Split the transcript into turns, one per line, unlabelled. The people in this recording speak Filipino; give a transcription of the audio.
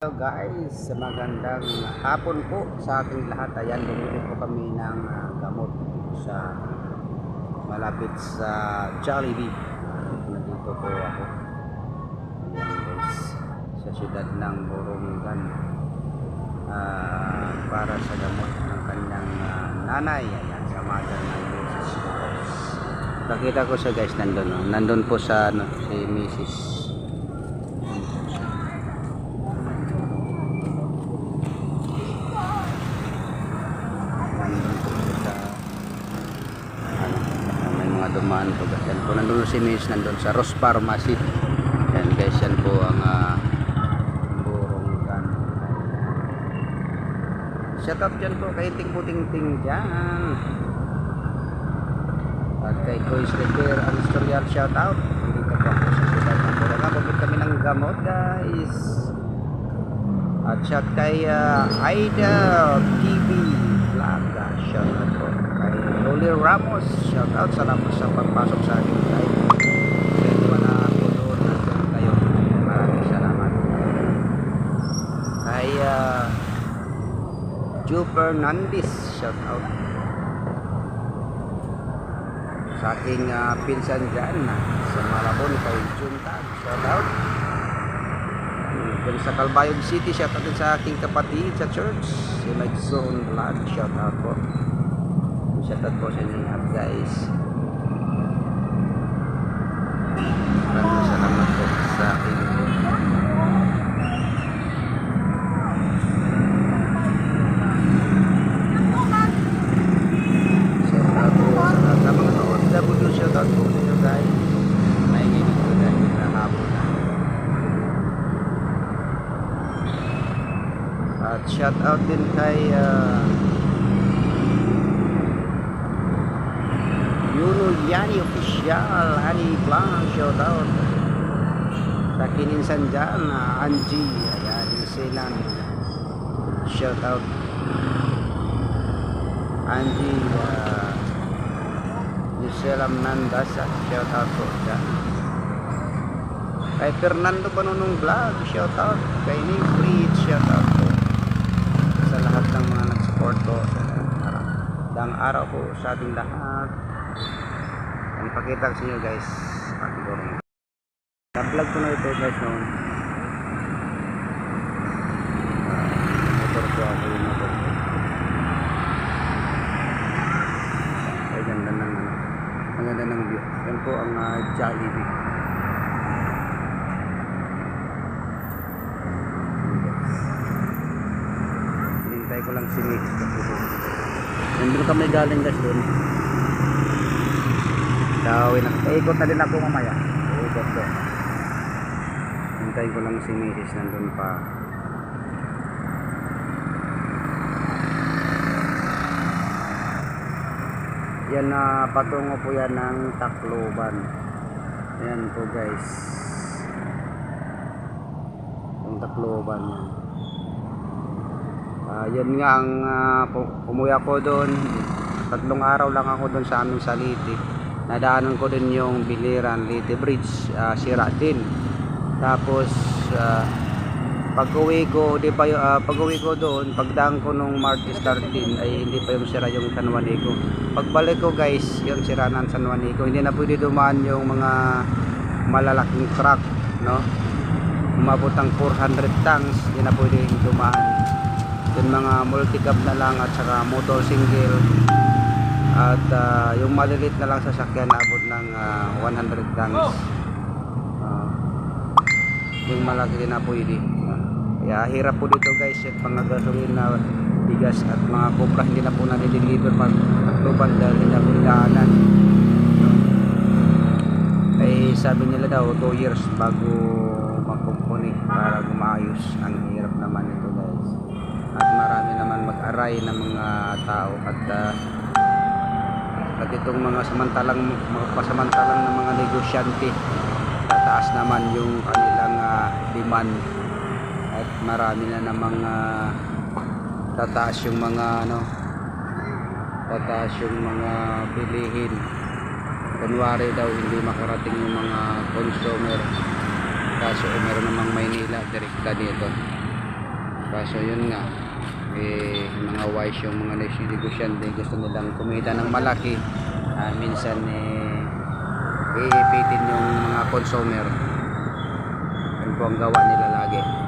Hello guys, magandang hapon po sa ating lahat. Ayan, bumili po kami ng gamot sa malapit sa Jollibee. Nandito po ako. Ayan guys, sa siyudad ng Borongan para sa gamot ng kanyang nanay. Ayan, sa mother ng Mrs. Guys. Nakita ko siya guys, nandun po sa si Mrs. Dumaan po guys. Yan po, nandun si Miss, nandun sa Ross Pharmacy. Yan guys, yan po ang Borongan. Shout out dyan po kay Ting-Ting dyan. At kay Joyce Repair and Historial shout out. Dito po ako sa siyudad ng Borongan. Bumili kami ng gamot guys. At shout kay Aida TV Vlog. Shout out po kay Loli Ramos, shout out, salamat sa pagpasok sa aking live. Pwede ba na ako doon, nandun kayo, maraming salamat. Kay Joe Fernandez, shout out. Sa aking pinsan dyan sa Malabon, kay Juntag, shout out. Sa Calbayog City, shout out din sa aking kapatid sa church, si Mike Zone Vlog, shout out po. Shoutout po sa inyo guys. Maraming salamat po sa akin. Shoutout po sa mga OFW. Shoutout po sa inyo guys. Maingin po dahil na hapon na. At shoutout din kay Yani Official, Honey Blanc, shout out sa kininsan dyan, Angie, ayan, New Zealand, shout out Angie, New Zealand Nandasa, shout out po dyan. Kay Fernando Panunong Vlog, shout out kay Nick Reed, shout out po sa lahat ng mga nag-support po dang araw po sa ating lahat. Pakita ko sa inyo guys ang Borongan. Na-vlog ko na ito guys noon. Motor ko ako yung motor ko. Ay ganda ng ang ganda ng view. Yan po ang Jollibee. Hinintay ko lang si Mix. Nandun kami galing guys doon. Ikot na din ako mamaya. Ikot ko. Hintayin ko lang si Mrs. nandun pa. Yan na patungo po yan ng Tacloban. Yan po guys. Yung Tacloban yan. Yan nga ang umuwi ako doon. 3 araw lang ako doon sa aming Salite. Nadaanan ko din yung Biliran Leyte Bridge, sira din. Tapos pag-uwi ko, pag-uwi ko doon, pagdaan ko nung Martes 13 ay hindi pa yung sira yung San Juanico. Pagbalik ko guys, yung sira ng San Juanico, hindi na pwede dumaan yung mga malalaking truck, no? Umabot ang 400 tons, hindi na pwede dumaan. Yung mga multi-cab na lang at saka motor single. At yung malilit na lang sasakyan abot ng 100 tons. Yung malaki din na pwede. Kaya hirap po dito guys at mga gasolina, bigas at mga kopra hindi na po na-deliver pag Tacloban dahil hindi na po ilaanan. Ay sabi nila daw 2 years bago magkumpuni para gumaayos. Ang hirap naman ito guys. At marami naman mag-aray ng mga tao at itong mga pasamantalang ng mga negosyante, tataas naman yung kanilang demand at marami na namang tataas yung mga bilihin. Kunwari daw hindi makarating yung mga consumer, kaso meron namang Maynila direkta dito. Kaso yun nga, mga wise yung mga negosyante, gusto nilang kumita ng malaki. Minsan iipitin yung mga consumer. Yun po ang gawa nila lagi.